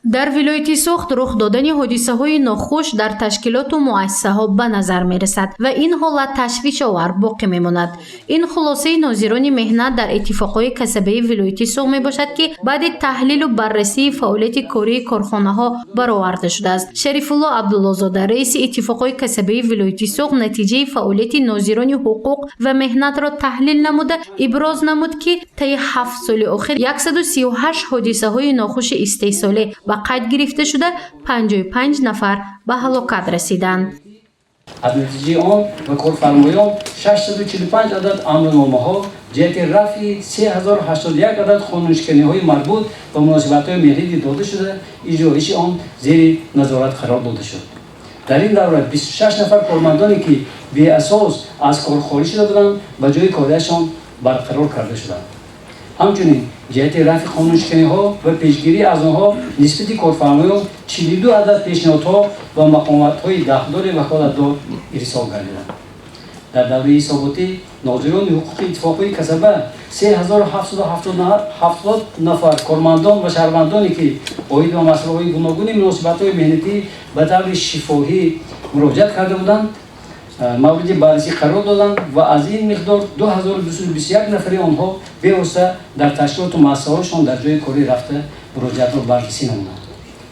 дар вилояти Суғд рух додани ҳодисаҳои нохуш дар ташкилоту муассисаҳо ба назар мерасад ва ин ҳолат ташвишовар боқӣ мемонад. Ин хулосаи нозирони меҳнат дар иттифоқҳои касабии вилояти Суғд мебошад, ки баъди таҳлилу баррасии фаъолияти кории корхонаҳо бароварда шудааст. Шарифулло Абдуллозода, раиси иттифоқҳои касабии вилояти Суғд, натиҷаи фаъолияти нозирони ҳуқуқ ва меҳнатро таҳлил намуда иброз намуд, ки таи 7 соли охир 138 ҳодисаҳои нохуши истеҳсолӣ ба қайд гирифта шуда 55 нафар ба ҳалокат расиданд. аз натиҷаи он ва корфармоён 645 адад амрномаҳо ҷиҳати рафъи 3081 адад қонуншиканиҳои марбут ба муносибатҳои меҳнатӣ дода шуда иҷроиши он зери назорат қарор дода шуд. дар ин давра 26 нафар кормандоне ки беасос аз кор хориҷ шуда буданд ба ҷои корияшон барқарор карда шуданд. ҳамчунин ҷиҳати рафъи қонуншиканиҳо ва пешгирӣ аз онҳо нисбати корфармоён 42 адад пешниҳодҳо ва мақоматҳои дахдори ваколатдор ирсол гардиданд. дар давраи ҳисоботӣ нозирони ҳуқуқи иттифоқҳои касаба 3770 нафар кормандон ва шаҳрвандоне ки оид ба масъалаҳои гуногуни муносибатҳои меҳнатӣ ба таври шифоҳӣ муроҷиат карда буданд, мавриди баррасӣ қарор доданд ва аз ин миқдор 2221 нафари онҳо бевосита дар ташкилоту муассисаҳояшон дар ҷои корӣ рафта муроҷиатро баррасӣ намуданд.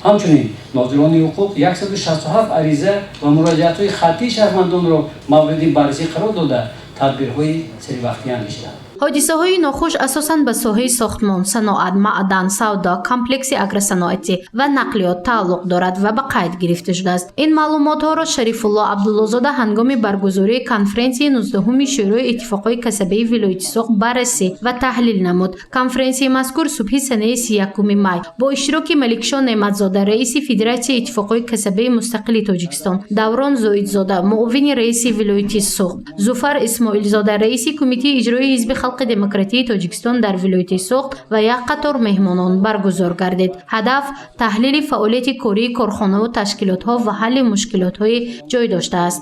ҳамчунин нозирони ҳуқуқ 167 ариза ва муроҷиатҳои хаттии шаҳрвандонро мавриди баррасӣ қарор дода тадбирҳои сервақтӣ андешиданд. ҳодисаҳои нохуш асосан ба соҳаи сохтмон, саноат, маъдан, савдо, комплекси агросаноатӣ ва нақлиёт тааллуқ дорад ва ба қайд гирифта шудааст. Ин маълумотҳоро Шарифулло Абдуллозода ҳангоми баргузории конференсияи 19-уми шӯрои иттифоқҳои касабии вилояти Суғд баррасӣ ва таҳлил намуд. Конференсияи мазкур субҳи санаи 31 май бо иштироки Маликшон Неъматзода, раиси Федератсияи иттифоқҳои касабии мустақили Тоҷикистон, Даврон Зоидзода, муовини раиси вилояти Суғд, Зуфар Исмоилзода, раиси кумитаи иҷроии ҳизби халқи демократии Тоҷикистон дар вилояти Суғд ва як қатор меҳмонон баргузор гардид. Ҳадаф таҳлили фаъолияти кории корхонаҳо, ташкилотҳо ва ҳалли мушкилотҳои ҷой доштааст.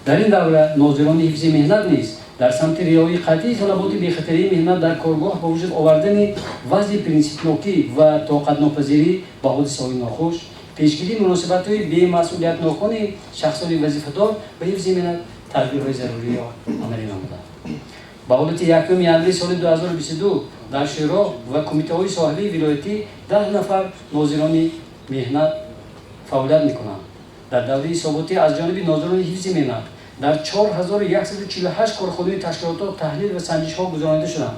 дар ин давра нозирони ҳифзи меҳнат низ дар самти риояи қатъии талаботи бехатарии меҳнат дар коргоҳ ба вуҷуд овардани вазъи принсипнокӣ ва тоқатнопазирӣ ба ҳодисаҳои нохуш, пешгирии муносибатҳои бемасъулиятнокони шахсони вазифадор ба ҳифзи меҳнат тадбирҳои заруриро амалӣ намуданд. ба ҳолати 1 январи соли 2022 дар шӯро ва кумитаҳои соҳилии вилоятӣ 10 нафар нозирони меҳнат фаъолият мекунанд. дар давраи ҳисоботӣ аз ҷониби нозирони ҳифзи меҳнат дар 4148 корхонаи ташкилотҳо таҳлил ва санҷишҳо гузаронида шуданд.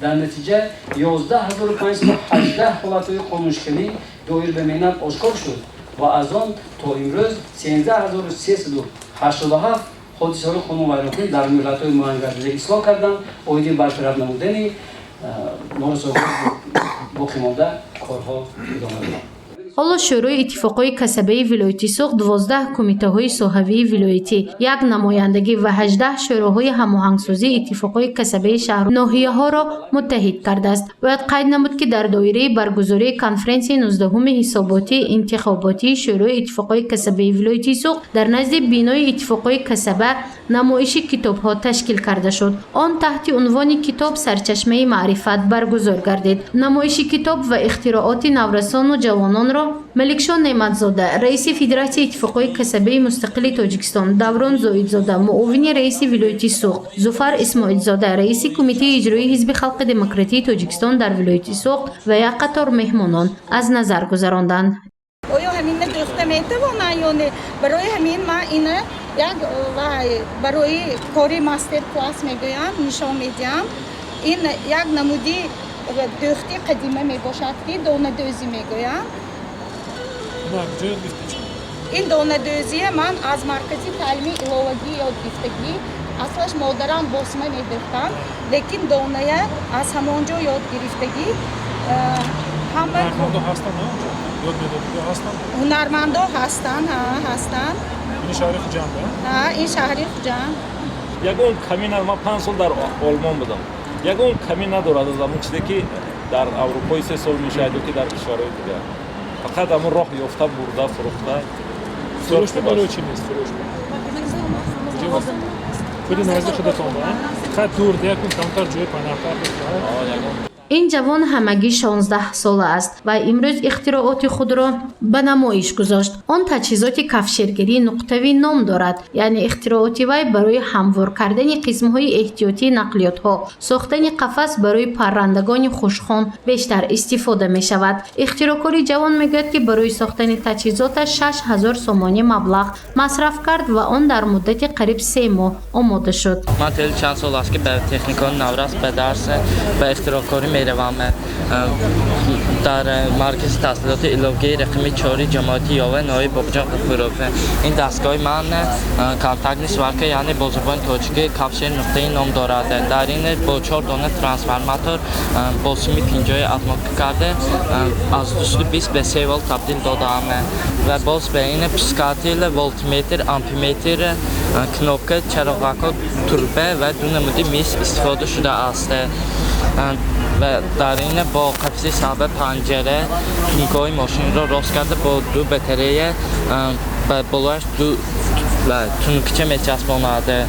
дар натиҷа 11518 ҳолатҳои қонуншиканӣ доир ба меҳнат ошкор шуд ва аз он то имрӯз 13387 ҳодисаҳои қонунвайронкунӣ дар миллатҳои муайян гардида ислоҳ карданд, оиди бартараб намудани норасоиҳои боқимонда корҳо идома доданд. ҳоло шӯрои иттифоқҳои касабаи вилояти Суғд 12 кумитаҳои соҳавии вилоятӣ, 1 намояндагӣ ва 18 шӯроҳои ҳамоҳангсозии иттифоқҳои касабаи шаҳру ноҳияҳоро муттаҳид кардааст. Бояд қайд намуд, ки дар доираи баргузории конференсияи 19-уми ҳисоботии интихоботии шӯрои иттифоқҳои касабаи вилояти Суғд дар назди бинои иттифоқҳои касаба намоиши китобҳо ташкил карда шуд. Он таҳти унвони «Китоб сарчашмаи маърифат» баргузор гардид. намоиши китоб ва ихтироати наврасону ҷавононро Маликшон Неъматзода, раиси Федератсияи иттифоқҳои касабаи мустақили Тоҷикистон, Даврон Зоидзода, муовини раиси вилояти Суғд, Зуфар Исмоилзода, раиси кумитаи иҷроии ҳизби халқи демократии Тоҷикистон дар вилояти Суғд ва як қатор меҳмонон аз назар гузаронданд. оё ҳамин дӯхта метавонад ё не? барои ҳамин ман ина як барои кори мастер класс мегӯям, нишон медиҳам. ин як намуди дӯхти қадима мебошад, ки донадӯзӣ мегӯям. ин донадӯзия ман аз маркази таълими иловагии ёдгирифтагӣ, аслаш модарам босма медӯхтам, лекин доная аз ҳамон ҷо ёдгирифтагӣ ҳама ҳунармандо ҳастанд. ин шаҳри Хуҷанд. ягон камӣ надорад. Ман 5 сол дар Олмон будам. ягон камӣ надорад аз ҳамон чизе ки дар Аврупои 3 сол мешавад ёки дар кишварҳои дигар. фақат ҳамон роҳ ёфта, бурда, фурӯхта. фурӯшта барои чӣ нест? худи назди худатон, қад дур, якун камтар ҷои панахтар. این جوان همگی 16 ساله است و امروز اختراعات خود را به نمایش گذاشت. آن تجهیزات کفشگیری نقطه‌ای نام دارد، یعنی اختراعات وی برای هموار کردن قسم‌های احتیاطی نقلیات‌ها، ساختن قفس برای پرندگان خوشخوان بیشتر استفاده می‌شود. اختراعکار جوان میگوید که برای ساختن تجهیزات 6000 سومانی مبلغ مصرف کرد و آن در مدت قریب 3 ماه آماده شد. من خیلی چند سال است که به تکنیکان نوراست به درس و اختراعکاری میروم. در مرکز تحصیلات علوی رقمی 4 جماعتی یاوه نایب باقجان قفوروفه. این دستگاه من کانتاکت نیست بلکه یعنی بازرگان کوچکی کفشر نقطه‌ای نام دارد. در این با 4 دانه ترانسفورماتور با سیم 50 اتمات کرده از 220 به 3 ولت تبدیل دادم و باز به این پسکاتیل ولتمتر آمپیمتر knopka چراغ‌ها توربه و دو نمودی میز استفاده شده است و در این با قفسه ثابت پنجره نیمگاه ماشین را راست کرده با 2 بطری و بالاش 2 تونکچه میچسباند.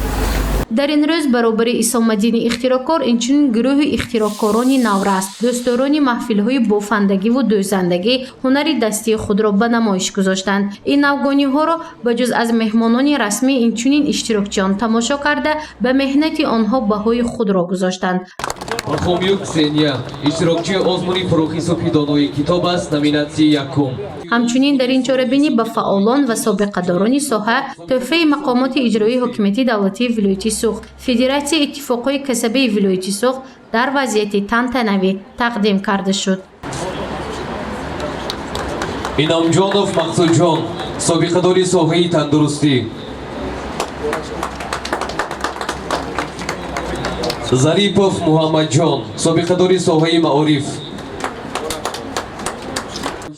در این روز برابر اسام‌الدین اختراعکار اینچنین گروه اختراعکاران نورست دوستداران محفل‌های بافندگی و دوزندگی هنر دستی خود را به نمایش گذاشتند. این نوگانی‌ها را بجز از مهمانان رسمی اینچنین اشتراکچیان تماشا کرده به مهنت آنها بهای خود را گذاشتند. Пархомиюк Ксения, иштирокчи озмуни фурӯхисоби донои китоб аст, номинатсияи якум. همچنین در این چاره‌بینی به فعالان و سابقه‌داران ساحه تحفه مقامات اجرایی حکومت دولتی ولایت سوخت فدراسیون اتفاقهای کسبی ولایت سوخت در وضعیت تنتنوی تقدیم کرده شد. Инамҷонов Мақсудҷон, собиқадори соҳаи тандурустӣ. Зарипов Муҳаммадҷон, собиқадори соҳаи маориф.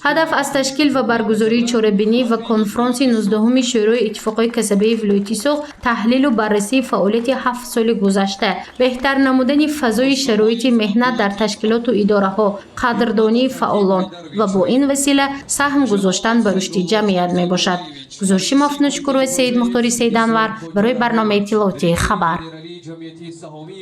هدف از تشکیل و برگزاری چاره‌بینی و کنفرانس 19 شورای اتفاقهای کسبی ولایت سوخت تحلیل و بررسی فعالیت 7 سال گذشته، بهتر نمودن فضای شرایط مهنت در تشکیلات و اداره‌ها، قدردانی فعالان و با این وسیله سهم گذاشتن به رشد جمعیت می باشد. گزارش مفنوش کروی سید مختاری سید انور برای برنامه اطلاعاتی خبر.